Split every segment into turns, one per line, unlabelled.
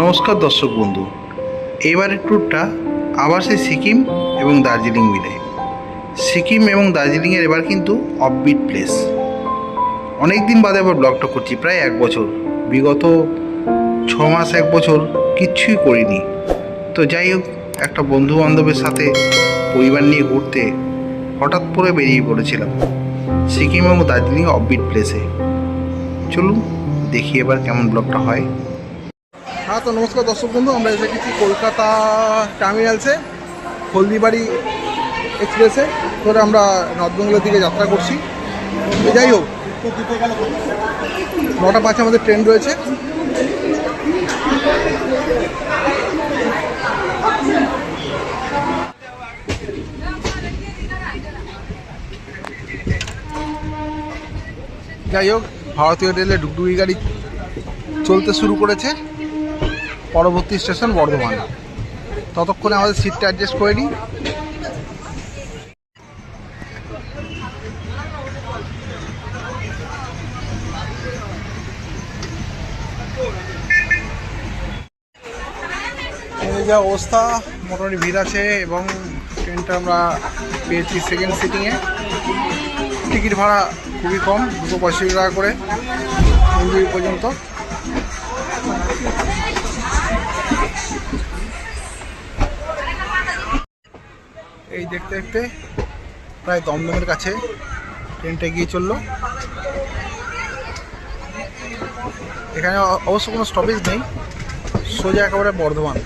নমস্কার দর্শক বন্ধু, এবারের ট্যুরটা আবার সেই সিকিম এবং দার্জিলিং মিলে। সিকিম এবং দার্জিলিংয়ের এবার কিন্তু অফবিট প্লেস। অনেক দিন বাদে আবার ব্লগটা করছি, প্রায় 1 বছর। বিগত 6 মাস 1 বছর কিচ্ছুই করিনি। তো যাই হোক, একটা বন্ধু বান্ধবের সাথে পরিবার নিয়ে ঘুরতে হঠাৎ করে বেরিয়ে পড়েছিলাম সিকিম এবং দার্জিলিং অফবিট প্লেসে। চলুন দেখি এবার কেমন ব্লগটা হয়।
হ্যাঁ, তো নমস্কার দর্শক বন্ধু, আমরা এসে গেছি কলকাতা টার্মিনালসে হলদিবাড়ি এক্সপ্রেসে ধরে আমরা নর্থ বেঙ্গলের দিকে যাত্রা করছি। যাই হোক, 9টা 5 আমাদের ট্রেন রয়েছে। যাই হোক, ভারতীয় রেলের ডুগডুগি গাড়ি চলতে শুরু করেছে। পরবর্তী স্টেশন বর্ধমান। ততক্ষণে আমাদের সিটটা অ্যাডজাস্ট করে নিই। যা অবস্থা, মোটামুটি ভিড় আছে এবং ট্রেনটা আমরা পেয়েছি সেকেন্ড সিটিংয়ে। টিকিট ভাড়া খুবই কম, 265 টাকা করে ইঞ্জুরি পর্যন্ত। এই দেখতে দেখতে প্রায় দমদমের কাছে ট্রেনটা গিয়ে চললো। এখানে অবশ্য কোনো স্টপেজ নেই, সোজা একেবারে বর্ধমান।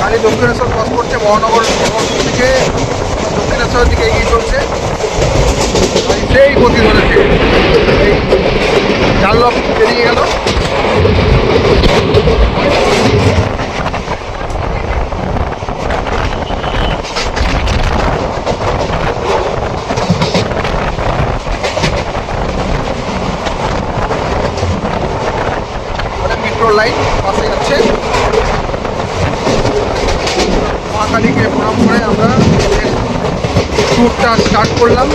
গাড়ি দক্ষিণেশ্বর ক্রস করছে, মহানগর থেকে দক্ষিণেশ্বরের দিকে এগিয়ে চলছে। সেই গতি ধরেছে, এই জানলক পেরিয়ে গেল। মেট্রো লাইন পাশে যাচ্ছে। মহাকালীকে প্রণাম করে আমরা ট্যুরটা স্টার্ট করলাম।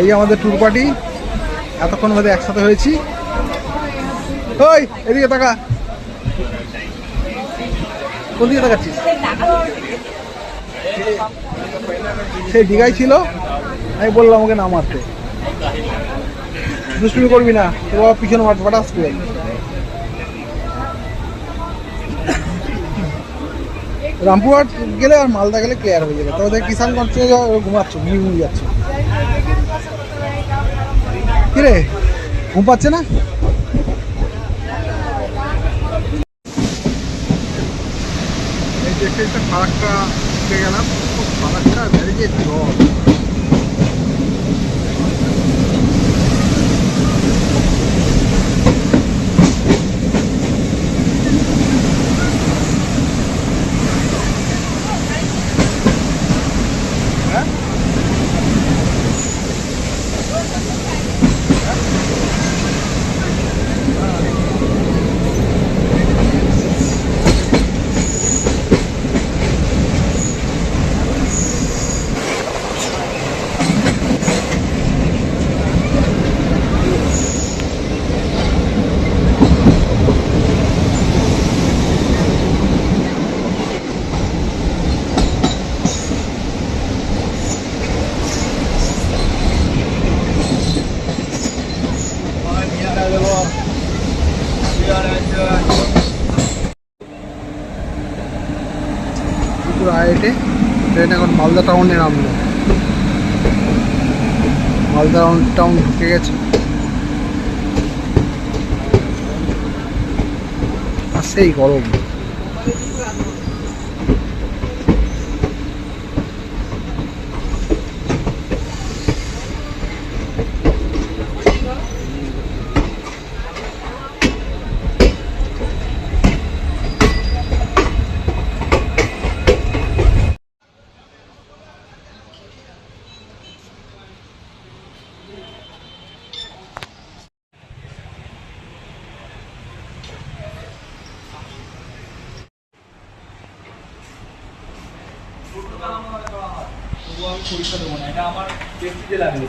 এই আমাদের ট্যুর পার্টি, এতক্ষণ মধ্যে একসাথে হয়েছি। ওই এদিকে তাকা, কোন দিকে তাকাচ্ছিস? সেই দীঘায় ছিল, আমি বললাম ওকে না মারতে, দুষ্টুমি করবি না, তো বাবা পিছনে বাটাস করে। রামপুরহাট গেলে আর মালদা গেলে ক্লিয়ার হয়ে যাবে। তবে কিষানগঞ্জ ঘুমাচ্ছ, ঘুমিয়ে যাচ্ছ। কিরে, ঘুম পাচ্ছে না? এই দেখতে ফারাক্কা ঢুকে গেলাম, ফারাক্কা ব্যারেজের জল। আইটে ট্রেন এখন মালদা টাউনে নামলো। মালদা টাউন ঢুকে গেছে, আর সেই গরম।
পরীক্ষা দেবো না, এটা আমার টেস্টিতে লাগবে।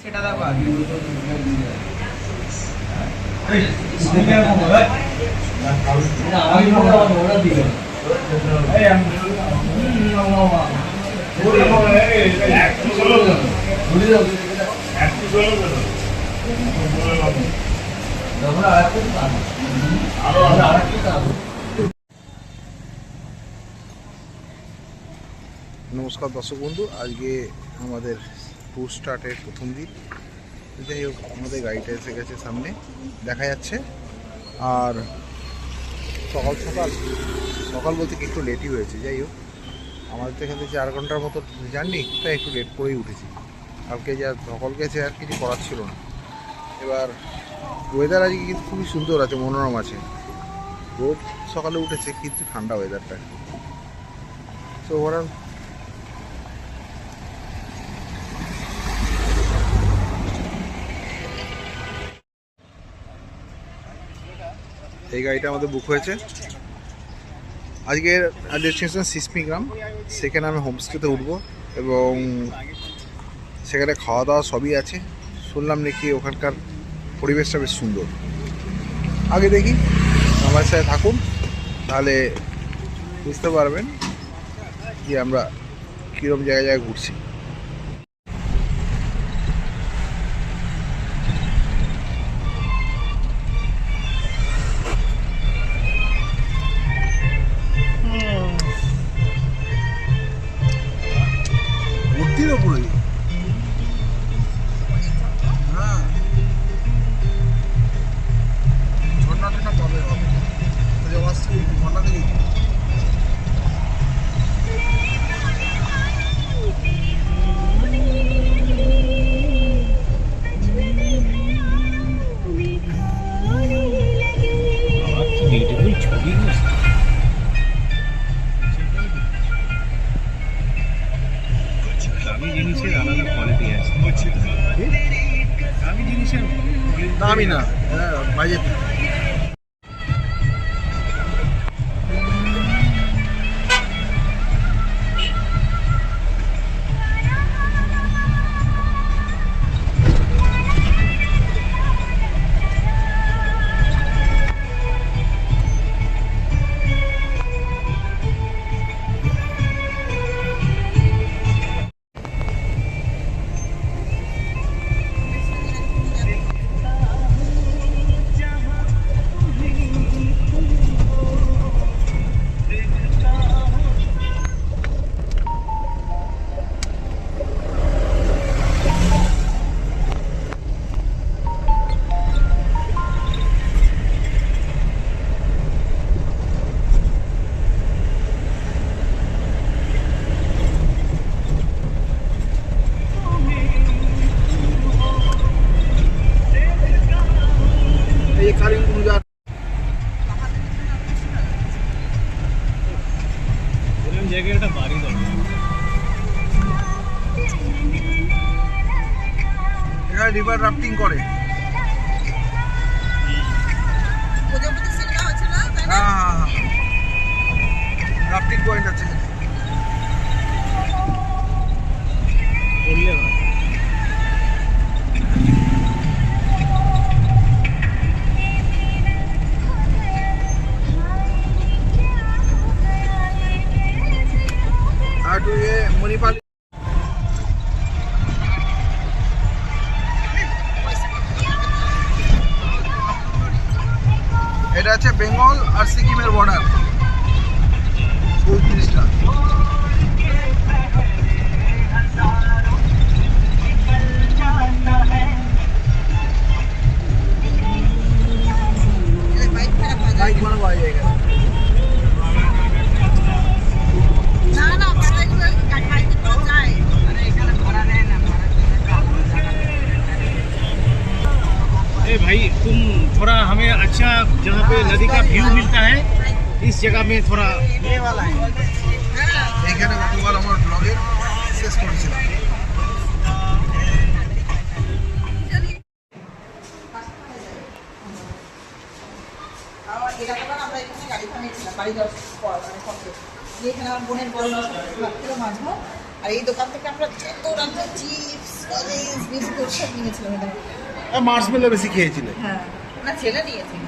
সেটা দেখো আগে
নমস্কার দর্শক বন্ধু, আজকে আমাদের ট্যুর স্টার্টের প্রথম দিন। যাই হোক, আমাদের গাড়িটা এসে গেছে, সামনে দেখা যাচ্ছে। আর সকাল সকাল সকাল বলতে কি একটু লেটই হয়েছে। যাই হোক, আমাদের তো এখান থেকে 4 ঘন্টার মতো জার্নি, তাই একটু লেট করেই উঠেছি। কালকে যা সকাল গেছে আর কিছু করার ছিল না। এবার ওয়েদার আজকে কিন্তু খুবই সুন্দর আছে, মনোরম আছে। রোদ সকালে উঠেছে কিন্তু ঠান্ডা ওয়েদারটা। সো ওভারঅল এই গাড়িটা আমাদের বুক হয়েছে। আজকের ডেস্টিনেশন সিসমিগ্রাম। সেখানে আমি হোমস্টেতে উঠবো এবং সেখানে খাওয়া দাওয়া সবই আছে। শুনলাম নাকি ওখানকার পরিবেশটা বেশ সুন্দর। আগে দেখি, আমার সাথে থাকুন, তাহলে বুঝতে পারবেন যে আমরা কীরকম জায়গায় ঘুরছি। মূর্তির ওপরে ঝর্ণা টর্ণা পাবে হবে, ঝর্ণা দেখি। দামি না, বাজেট। রিভার রাফটিং করে। হ্যাঁ, রাফটিং পয়েন্ট আছে এখানে। আর মণিপাল এটা আছে বেঙ্গল আর সিকিমের বর্ডার 34টা। বাইক বানা পাওয়া যায় এখানে।
ए भाई तुम थोड़ा हमें अच्छा जहाँ पे नदी का व्यू मिलता है इस जगह में थोड़ा
এখানে গতকাল আমার ব্লগের শেষ করেছিলাম।
আমরা এখানে গাড়ি থামিয়েছিলাম বাড়ি যাওয়ার পর মানে পথে দিয়ে এখানে আমার বোনের বড় ভাবছিল মাঝো আর এই দোকান থেকে আমরা যত রকমের চিপস কলেজ বিস্কুট সব নিয়েছিলাম এখানে।
মার্শমেলো বেশি খেয়েছিলে?
হ্যাঁ না ছেলে নিয়েছিল।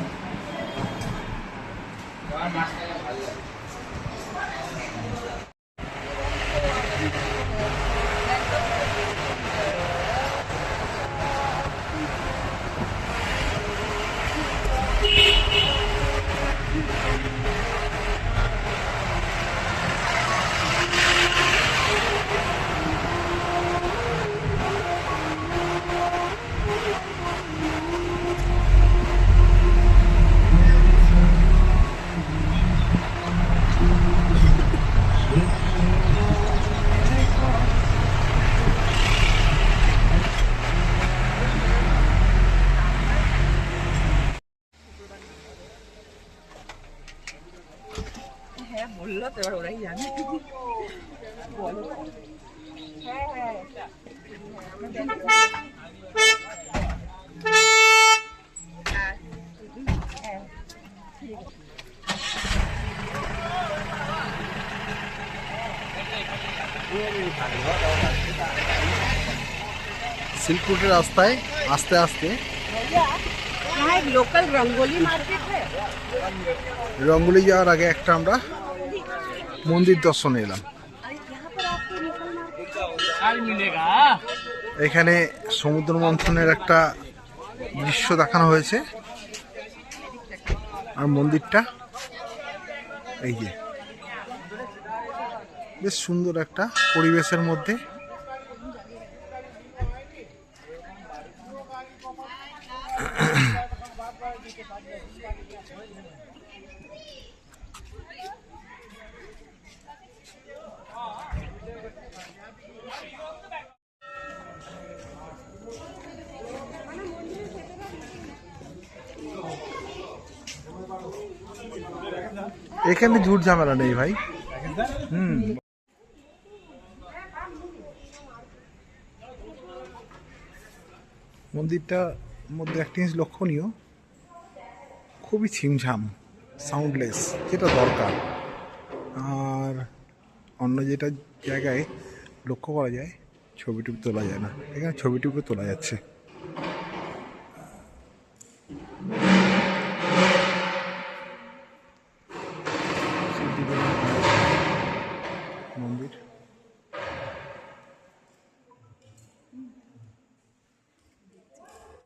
হ্যাঁ বললো তো এবার ওরাই জানে বলো। হ্যাঁ হ্যাঁ
সিল্ক রুটের রাস্তায় আস্তে আস্তে
यहाँ एक लोकल रंगोली मार्केट है।
রঙ্গুলি যাওয়ার আগে একটা আমরা মন্দির দর্শনে এলাম।
मिलेगा।
এখানে সমুদ্র মন্থনের একটা দৃশ্য দেখানো হয়েছে আর মন্দিরটা এই যে বেশ সুন্দর একটা পরিবেশের মধ্যে। এখানে ঝুট ঝামেলা নেই ভাই। মন্দিরটার মধ্যে একটা জিনিস লক্ষণীয়, খুবই ছিমছাম, সাউন্ডলেস, যেটা দরকার। আর অন্য যেটা জায়গায় লক্ষ্য করা যায় ছবি টবি তোলা যায় না, এখানে ছবি টবি তোলা যাচ্ছে।